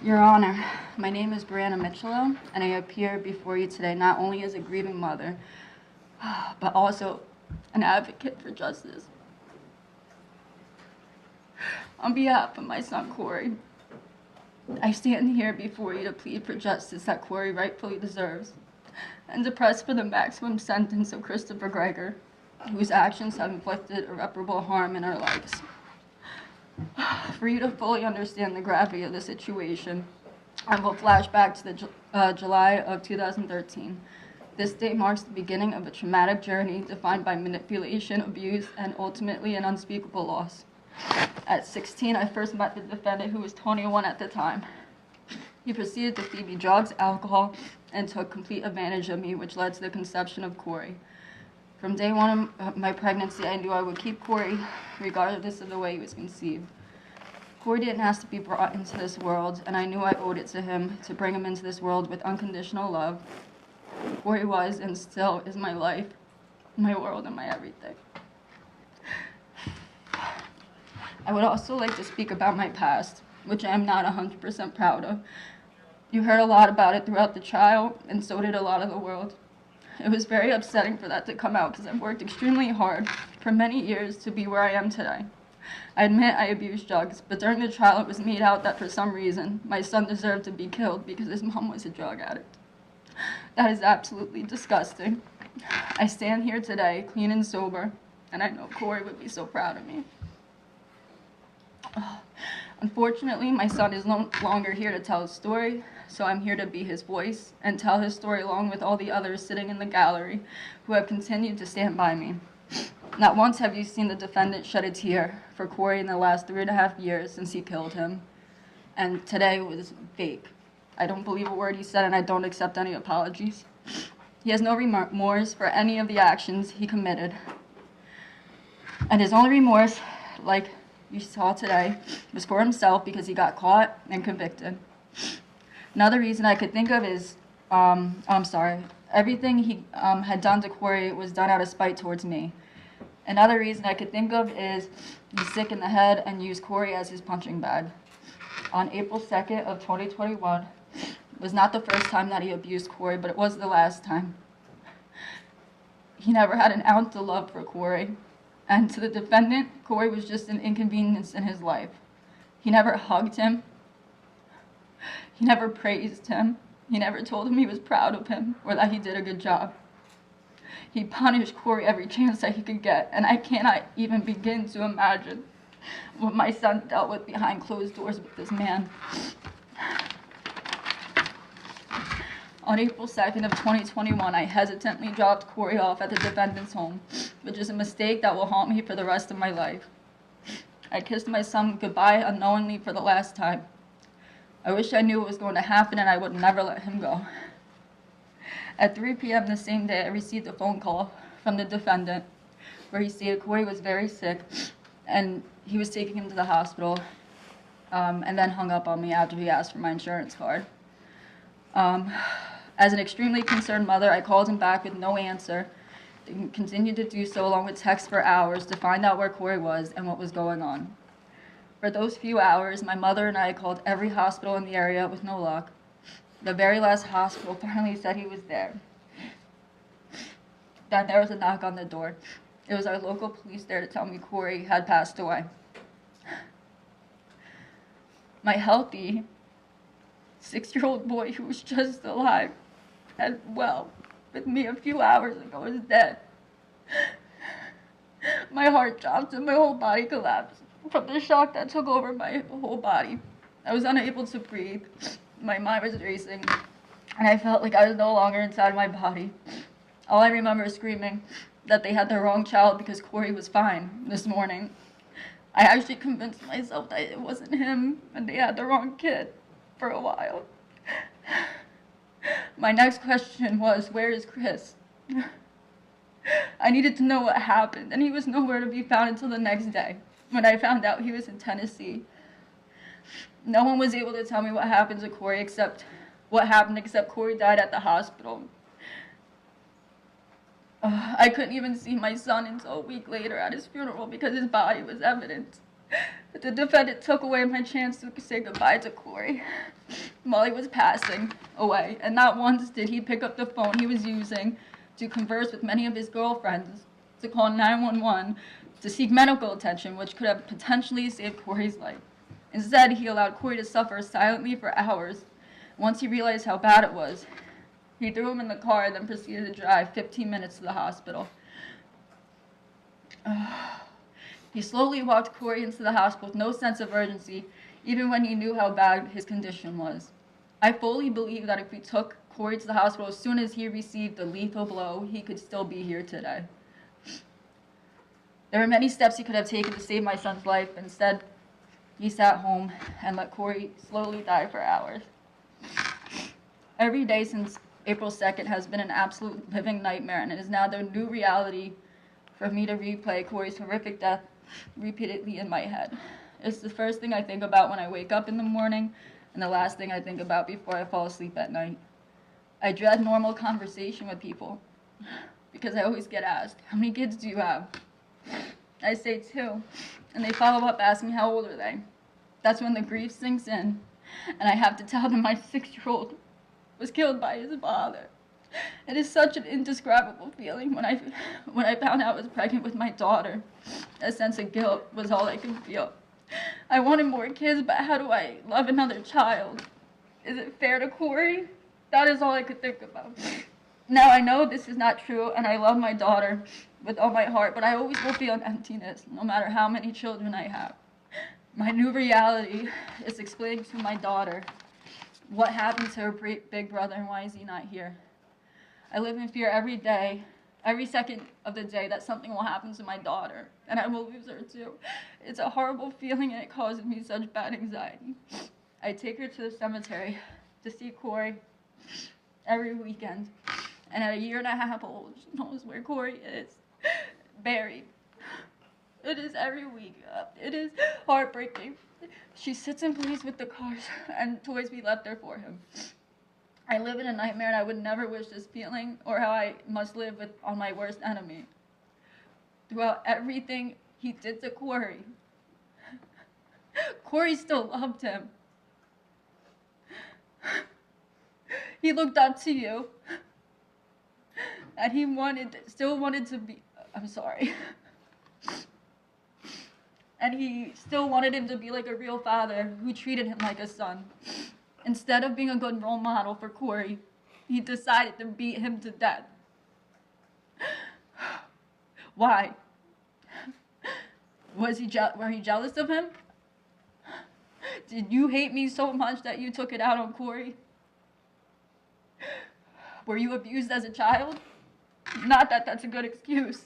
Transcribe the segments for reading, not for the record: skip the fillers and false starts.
Your Honor, my name is Breanna Micciolo, and I appear before you today not only as a grieving mother, but also an advocate for justice. On behalf of my son, Corey, I stand here before you to plead for justice that Corey rightfully deserves, and to press for the maximum sentence of Christopher Gregor, whose actions have inflicted irreparable harm in our lives. For you to fully understand the gravity of the situation, I will flash back to the July of 2013. This day marks the beginning of a traumatic journey defined by manipulation, abuse, and ultimately an unspeakable loss. At 16, I first met the defendant, who was 21 at the time. He proceeded to feed me drugs, alcohol, and took complete advantage of me, which led to the conception of Corey. From day one of my pregnancy, I knew I would keep Corey regardless of the way he was conceived. Corey didn't ask to be brought into this world, and I knew I owed it to him to bring him into this world with unconditional love. Corey was and still is my life, my world, and my everything. I would also like to speak about my past, which I am not 100% proud of. You heard a lot about it throughout the trial, and so did a lot of the world. It was very upsetting for that to come out because I've worked extremely hard for many years to be where I am today. I admit I abused drugs, but during the trial it was made out that for some reason my son deserved to be killed because his mom was a drug addict. That is absolutely disgusting. I stand here today clean and sober, and I know Corey would be so proud of me. Unfortunately, my son is no longer here to tell his story, so I'm here to be his voice and tell his story along with all the others sitting in the gallery who have continued to stand by me. Not once have you seen the defendant shed a tear for Corey in the last 3.5 years since he killed him, and today was fake. I don't believe a word he said, and I don't accept any apologies. He has no remorse for any of the actions he committed, and his only remorse, like you saw today, was for himself because he got caught and convicted. Another reason I could think of is, everything he had done to Corey was done out of spite towards me. Another reason I could think of is he's sick in the head and used Corey as his punching bag. On April 2nd of 2021, it was not the first time that he abused Corey, but it was the last time. He never had an ounce of love for Corey. And to the defendant, Corey was just an inconvenience in his life. He never hugged him. He never praised him. He never told him he was proud of him or that he did a good job. He punished Corey every chance that he could get, and I cannot even begin to imagine what my son dealt with behind closed doors with this man. On April 2nd of 2021, I hesitantly dropped Corey off at the defendant's home, which is a mistake that will haunt me for the rest of my life. I kissed my son goodbye unknowingly for the last time. I wish I knew what was going to happen and I would never let him go. At 3 p.m. the same day, I received a phone call from the defendant where he stated Corey was very sick and he was taking him to the hospital, and then hung up on me after he asked for my insurance card. As an extremely concerned mother, I called him back with no answer and continued to do so along with texts for hours to find out where Corey was and what was going on. For those few hours, my mother and I called every hospital in the area with no luck. The very last hospital finally said he was there. Then there was a knock on the door. It was our local police there to tell me Corey had passed away. My healthy 6-year-old boy who was just alive and well with me a few hours ago is dead. My heart dropped and my whole body collapsed from the shock that took over my whole body. I was unable to breathe. My mind was racing, and I felt like I was no longer inside my body. All I remember is screaming that they had the wrong child because Corey was fine this morning. I actually convinced myself that it wasn't him and they had the wrong kid for a while. My next question was, where is Chris? I needed to know what happened, and he was nowhere to be found until the next day, when I found out he was in Tennessee. No one was able to tell me what happened to Corey except Corey died at the hospital. I couldn't even see my son until a week later at his funeral because his body was evidence. The defendant took away my chance to say goodbye to Corey while he was passing away, and not once did he pick up the phone he was using to converse with many of his girlfriends, to call 911, to seek medical attention, which could have potentially saved Corey's life. Instead, he allowed Corey to suffer silently for hours. Once he realized how bad it was, he threw him in the car and then proceeded to drive 15 minutes to the hospital. He slowly walked Corey into the hospital with no sense of urgency, even when he knew how bad his condition was. I fully believe that if we took Corey to the hospital as soon as he received the lethal blow, he could still be here today. There were many steps he could have taken to save my son's life. Instead, he sat home and let Corey slowly die for hours. Every day since April 2nd has been an absolute living nightmare, and it is now the new reality for me to replay Corey's horrific death repeatedly in my head. It's the first thing I think about when I wake up in the morning, and the last thing I think about before I fall asleep at night. I dread normal conversation with people, because I always get asked, how many kids do you have? I say 2, and they follow up asking how old are they. That's when the grief sinks in, and I have to tell them my 6-year-old was killed by his father. It is such an indescribable feeling when I found out I was pregnant with my daughter. A sense of guilt was all I could feel. I wanted more kids, but how do I love another child? Is it fair to Corey? That is all I could think about. Now I know this is not true, and I love my daughter with all my heart, but I always will feel an emptiness, no matter how many children I have. My new reality is explaining to my daughter what happened to her big brother and why is he not here. I live in fear every day, every second of the day, that something will happen to my daughter, and I will lose her too. It's a horrible feeling, and it causes me such bad anxiety. I take her to the cemetery to see Corey every weekend, and at 1.5 years old, she knows where Corey is, buried. It is every week. It is heartbreaking. She sits and plays with the cars and toys we left there for him. I live in a nightmare, and I would never wish this feeling or how I must live on my worst enemy. Throughout everything he did to Corey, Corey still loved him. He looked up to you, and he still wanted to be, I'm sorry. And he still wanted him to be like a real father who treated him like a son. Instead of being a good role model for Corey, he decided to beat him to death. Why? Were you jealous of him? Did you hate me so much that you took it out on Corey? Were you abused as a child? Not that that's a good excuse,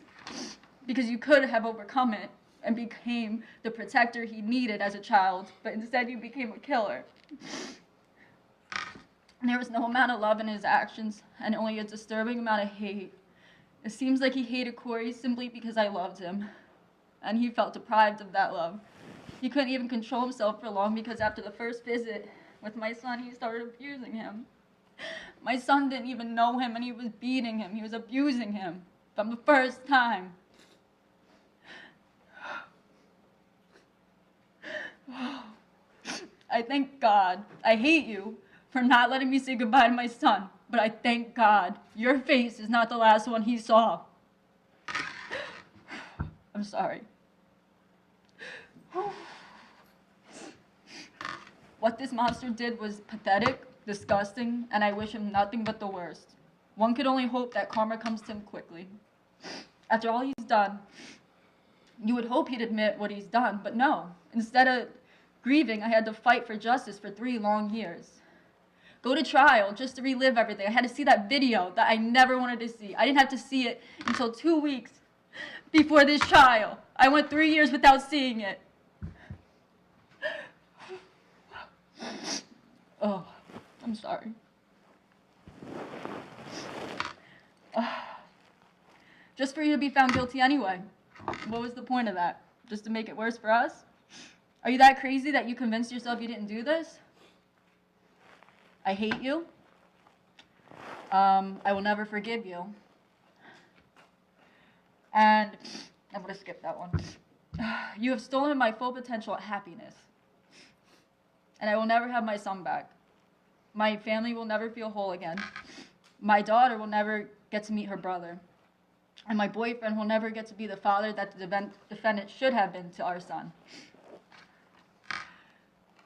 because you could have overcome it and became the protector he needed as a child, but instead you became a killer. There was no amount of love in his actions, and only a disturbing amount of hate. It seems like he hated Corey simply because I loved him, and he felt deprived of that love. He couldn't even control himself for long, because after the first visit with my son, he started abusing him. My son didn't even know him, and he was beating him. He was abusing him from the first time. I thank God. I hate you for not letting me say goodbye to my son, but I thank God your face is not the last one he saw. I'm sorry. What this monster did was pathetic, disgusting, and I wish him nothing but the worst. One could only hope that karma comes to him quickly. After all he's done, you would hope he'd admit what he's done, but no. Instead of grieving, I had to fight for justice for 3 long years. Go to trial just to relive everything. I had to see that video that I never wanted to see. I didn't have to see it until 2 weeks before this trial. I went 3 years without seeing it. Oh, I'm sorry. Just for you to be found guilty anyway. What was the point of that? Just to make it worse for us? Are you that crazy that you convinced yourself you didn't do this? I hate you. I will never forgive you. And I'm going to skip that one. You have stolen my full potential at happiness, and I will never have my son back. My family will never feel whole again. My daughter will never get to meet her brother, and my boyfriend will never get to be the father that the defendant should have been to our son.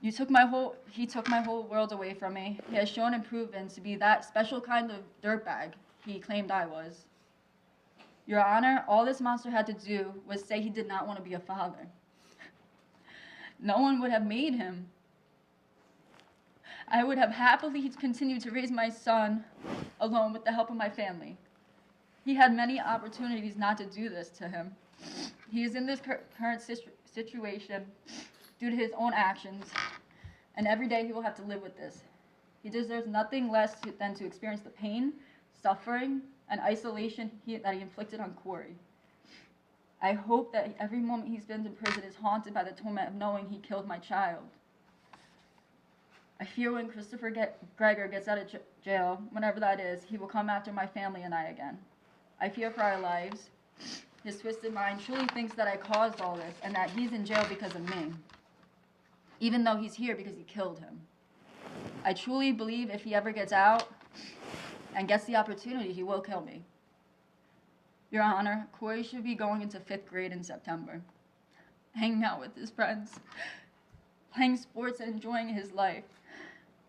He took my whole world away from me. He has shown and proven to be that special kind of dirtbag he claimed I was. Your Honor, all this monster had to do was say he did not want to be a father. No one would have made him. I would have happily continued to raise my son alone with the help of my family. He had many opportunities not to do this to him. He is in this current situation due to his own actions, and every day he will have to live with this. He deserves nothing less than to experience the pain, suffering, and isolation that he inflicted on Corey. I hope that every moment he spends in prison is haunted by the torment of knowing he killed my child. I fear when Christopher Gregor gets out of jail, whenever that is, he will come after my family and I again. I fear for our lives. His twisted mind truly thinks that I caused all this and that he's in jail because of me, even though he's here because he killed him. I truly believe if he ever gets out and gets the opportunity, he will kill me. Your Honor, Corey should be going into 5th grade in September, hanging out with his friends, playing sports and enjoying his life.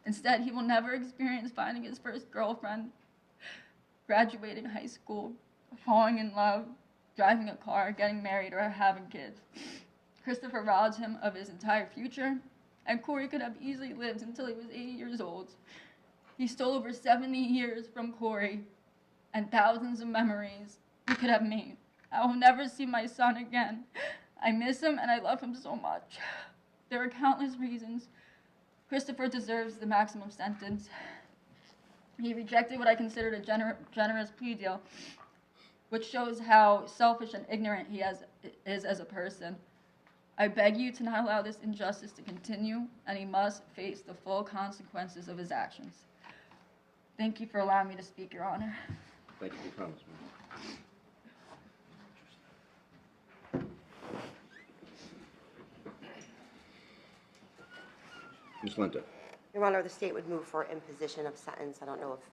Instead, he will never experience finding his first girlfriend, graduating high school, falling in love, driving a car, getting married, or having kids. Christopher robbed him of his entire future, and Corey could have easily lived until he was 80 years old. He stole over 70 years from Corey and thousands of memories we could have made. I will never see my son again. I miss him and I love him so much. There are countless reasons Christopher deserves the maximum sentence. He rejected what I considered a generous plea deal, which shows how selfish and ignorant he is as a person. I beg you to not allow this injustice to continue, and he must face the full consequences of his actions. Thank you for allowing me to speak, Your Honor. Thank you for your comments, ma'am. Ms. Linda. Your Honor, the state would move for imposition of sentence. I don't know if